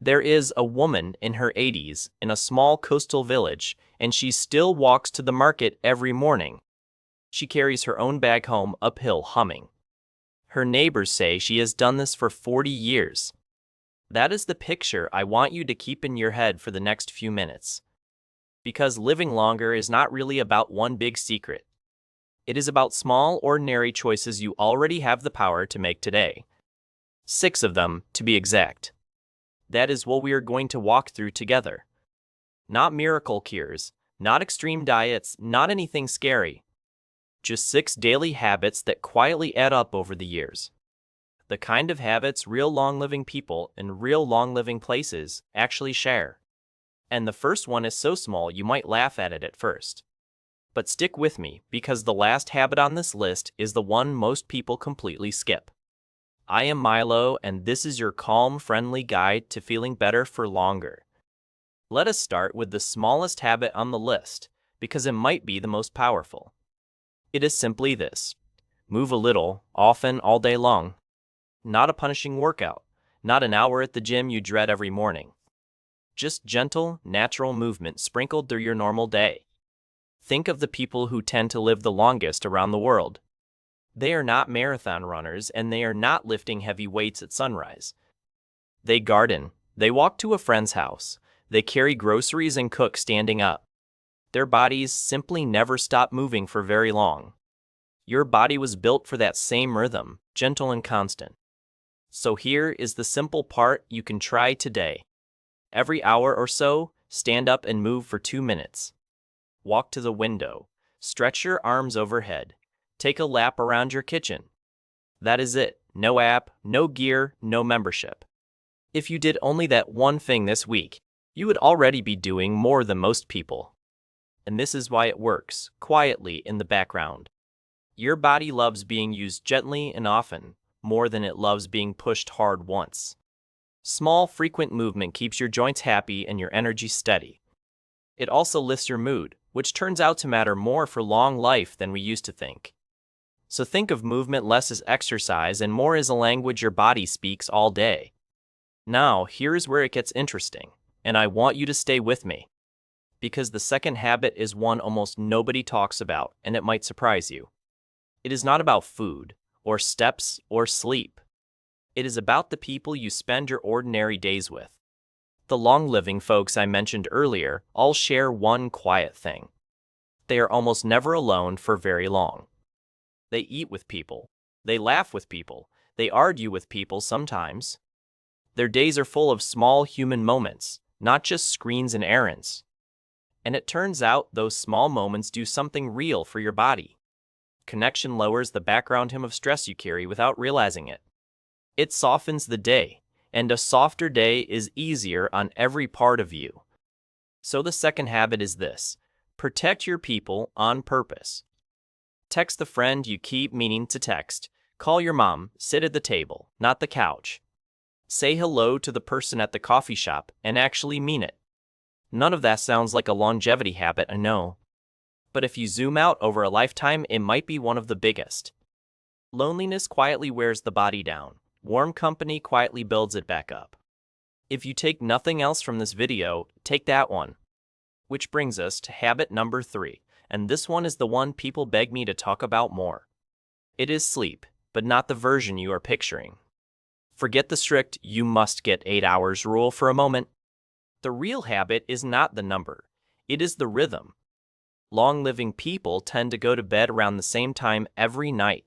There is a woman in her 80s in a small coastal village, and she still walks to the market every morning. She carries her own bag home uphill humming. Her neighbors say she has done this for 40 years. That is the picture I want you to keep in your head for the next few minutes. Because living longer is not really about one big secret. It is about small, ordinary choices you already have the power to make today. 6 of them, to be exact. That is what we are going to walk through together. Not miracle cures, not extreme diets, not anything scary. Just 6 daily habits that quietly add up over the years. The kind of habits real long-living people in real long-living places actually share. And the first one is so small you might laugh at it at first. But stick with me, because the last habit on this list is the one most people completely skip. I am Milo, and this is your calm, friendly guide to feeling better for longer. Let us start with the smallest habit on the list, because it might be the most powerful. It is simply this: move a little, often, all day long. Not a punishing workout, not an hour at the gym you dread every morning. Just gentle, natural movement sprinkled through your normal day. Think of the people who tend to live the longest around the world. They are not marathon runners, and they are not lifting heavy weights at sunrise. They garden, they walk to a friend's house, they carry groceries and cook standing up. Their bodies simply never stop moving for very long. Your body was built for that same rhythm, gentle and constant. So here is the simple part you can try today. Every hour or so, stand up and move for 2 minutes. Walk to the window, stretch your arms overhead, take a lap around your kitchen. That is it. No app, no gear, no membership. If you did only that one thing this week, you would already be doing more than most people. And this is why it works, quietly in the background. Your body loves being used gently and often, more than it loves being pushed hard once. Small, frequent movement keeps your joints happy and your energy steady. It also lifts your mood, which turns out to matter more for long life than we used to think. So think of movement less as exercise and more as a language your body speaks all day. Now, here's where it gets interesting, and I want you to stay with me. Because the second habit is one almost nobody talks about, and it might surprise you. It is not about food, or steps, or sleep. It is about the people you spend your ordinary days with. The long-living folks I mentioned earlier all share one quiet thing. They are almost never alone for very long. They eat with people. They laugh with people. They argue with people sometimes. Their days are full of small human moments, not just screens and errands. And it turns out those small moments do something real for your body. Connection lowers the background hum of stress you carry without realizing it. It softens the day, and a softer day is easier on every part of you. So the second habit is this: protect your people on purpose. Text the friend you keep meaning to text. Call your mom, sit at the table, not the couch. Say hello to the person at the coffee shop and actually mean it. None of that sounds like a longevity habit, I know. But if you zoom out over a lifetime, it might be one of the biggest. Loneliness quietly wears the body down. Warm company quietly builds it back up. If you take nothing else from this video, take that one. Which brings us to habit number 3, and this one is the one people beg me to talk about more. It is sleep, but not the version you are picturing. Forget the strict "you must get 8 hours" rule for a moment. The real habit is not the number, it is the rhythm. Long-living people tend to go to bed around the same time every night.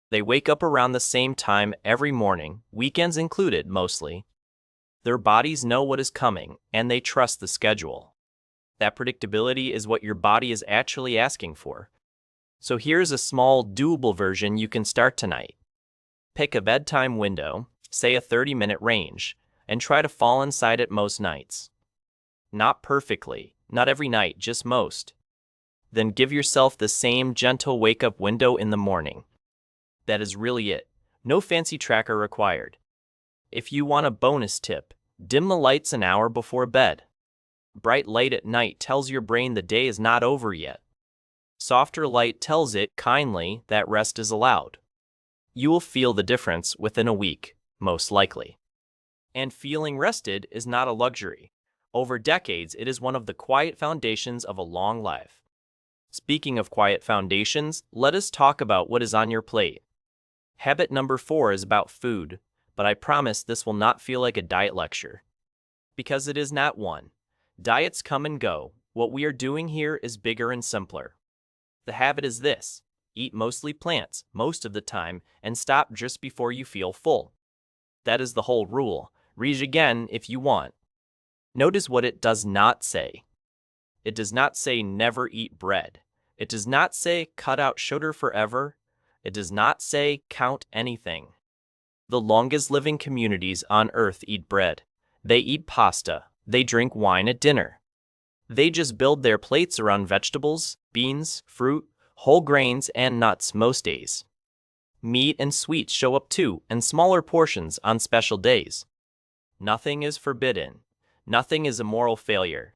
They wake up around the same time every morning, weekends included mostly. Their bodies know what is coming, and they trust the schedule. That predictability is what your body is actually asking for. So here's a small, doable version you can start tonight. Pick a bedtime window, say a 30-minute range, and try to fall inside it most nights. Not perfectly, not every night, just most. Then give yourself the same gentle wake-up window in the morning. That is really it. No fancy tracker required. If you want a bonus tip, dim the lights an hour before bed. Bright light at night tells your brain the day is not over yet. Softer light tells it kindly that rest is allowed. You will feel the difference within a week, most likely. And feeling rested is not a luxury. Over decades, it is one of the quiet foundations of a long life. Speaking of quiet foundations, let us talk about what is on your plate. Habit number 4 is about food, but I promise this will not feel like a diet lecture. Because it is not one. Diets come and go. What we are doing here is bigger and simpler. The habit is this: eat mostly plants most of the time and stop just before you feel full. That is the whole rule. Read again if you want. Notice what it does not say. It does not say never eat bread. It does not say cut out sugar forever. It does not say count anything. The longest living communities on earth eat bread. They eat pasta. They drink wine at dinner. They just build their plates around vegetables, beans, fruit, whole grains, and nuts most days. Meat and sweets show up too, in smaller portions on special days. Nothing is forbidden. Nothing is a moral failure.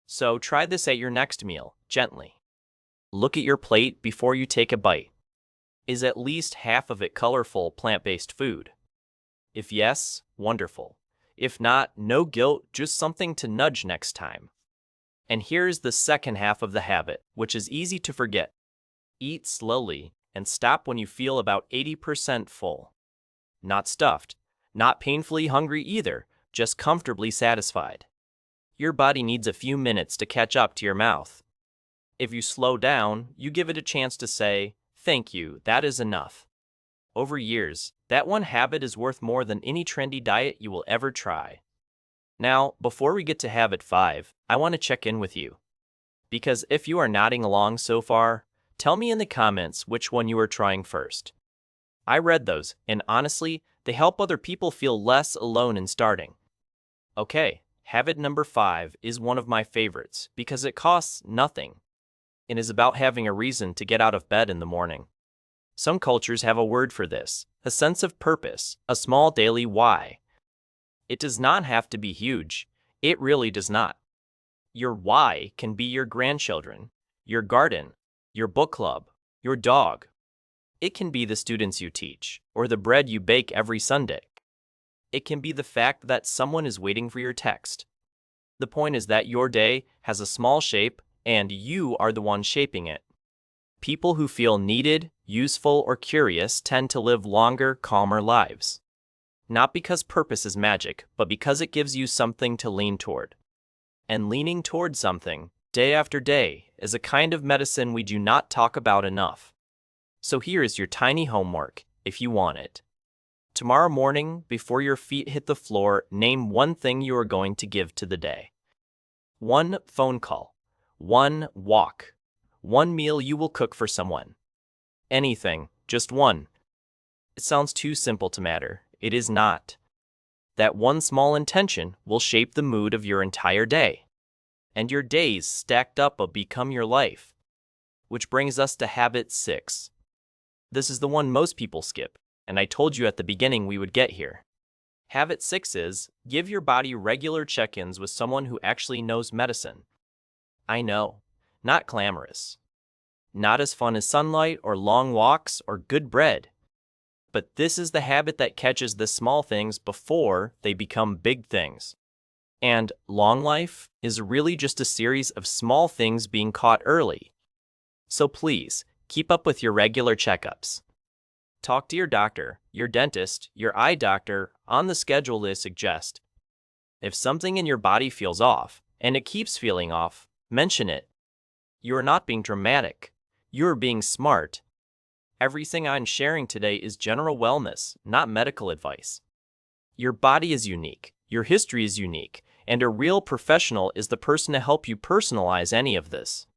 So try this at your next meal, gently. Look at your plate before you take a bite. Is at least half of it colorful plant-based food? If yes, wonderful. If not, no guilt, just something to nudge next time. And here's the second half of the habit, which is easy to forget. Eat slowly and stop when you feel about 80% full. Not stuffed, not painfully hungry either, just comfortably satisfied. Your body needs a few minutes to catch up to your mouth. If you slow down, you give it a chance to say, "Thank you, that is enough." Over years, that one habit is worth more than any trendy diet you will ever try. Now, before we get to habit 5, I want to check in with you. Because if you are nodding along so far, tell me in the comments which one you are trying first. I read those, and honestly, they help other people feel less alone in starting. Okay, habit number 5 is one of my favorites because it costs nothing. It is about having a reason to get out of bed in the morning. Some cultures have a word for this, a sense of purpose, a small daily why. It does not have to be huge. It really does not. Your why can be your grandchildren, your garden, your book club, your dog. It can be the students you teach, or the bread you bake every Sunday. It can be the fact that someone is waiting for your text. The point is that your day has a small shape, and you are the one shaping it. People who feel needed, useful, or curious tend to live longer, calmer lives. Not because purpose is magic, but because it gives you something to lean toward. And leaning toward something, day after day, is a kind of medicine we do not talk about enough. So here is your tiny homework, if you want it. Tomorrow morning, before your feet hit the floor, name one thing you are going to give to the day. One phone call, one walk, one meal you will cook for someone. Anything, just one. It sounds too simple to matter. It is not. That one small intention will shape the mood of your entire day. And your days stacked up will become your life. Which brings us to habit 6. This is the one most people skip, and I told you at the beginning we would get here. Habit 6 is, give your body regular check-ins with someone who actually knows medicine. I know, not glamorous. Not as fun as sunlight or long walks or good bread. But this is the habit that catches the small things before they become big things. And long life is really just a series of small things being caught early. So please, keep up with your regular checkups. Talk to your doctor, your dentist, your eye doctor on the schedule they suggest. If something in your body feels off, and it keeps feeling off, mention it. You are not being dramatic. You are being smart. Everything I'm sharing today is general wellness, not medical advice. Your body is unique, your history is unique, and a real professional is the person to help you personalize any of this.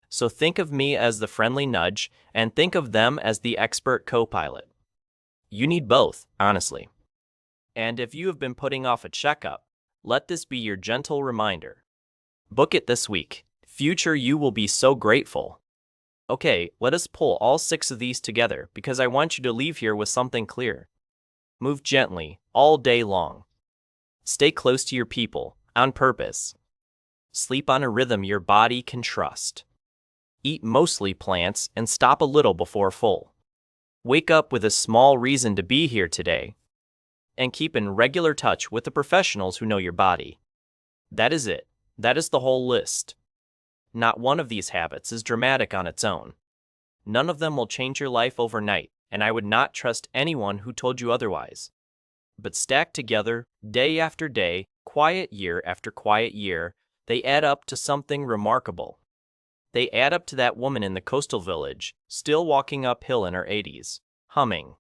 So think of me as the friendly nudge, and think of them as the expert co-pilot. You need both, honestly. And if you have been putting off a checkup, let this be your gentle reminder. Book it this week. Future you will be so grateful. Okay, let us pull all 6 of these together because I want you to leave here with something clear. Move gently, all day long. Stay close to your people, on purpose. Sleep on a rhythm your body can trust. Eat mostly plants and stop a little before full. Wake up with a small reason to be here today. and keep in regular touch with the professionals who know your body. That is it. That is the whole list. Not one of these habits is dramatic on its own. None of them will change your life overnight, and I would not trust anyone who told you otherwise. But stacked together, day after day, quiet year after quiet year, they add up to something remarkable. They add up to that woman in the coastal village, still walking uphill in her 80s, humming.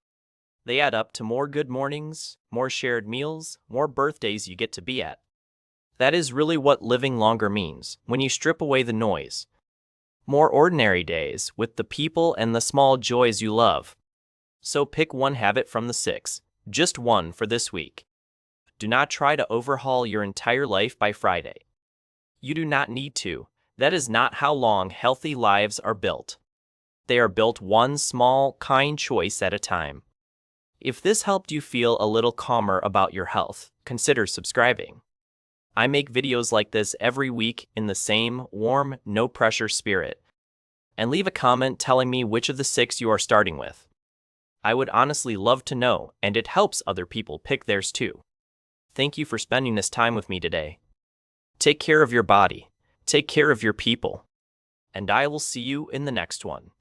They add up to more good mornings, more shared meals, more birthdays you get to be at. That is really what living longer means, when you strip away the noise. More ordinary days with the people and the small joys you love. So pick one habit from the 6, just one for this week. Do not try to overhaul your entire life by Friday. You do not need to. That is not how long healthy lives are built. They are built one small, kind choice at a time. If this helped you feel a little calmer about your health, consider subscribing. I make videos like this every week in the same warm, no-pressure spirit. And leave a comment telling me which of the 6 you are starting with. I would honestly love to know, and it helps other people pick theirs too. Thank you for spending this time with me today. Take care of your body. Take care of your people. And I will see you in the next one.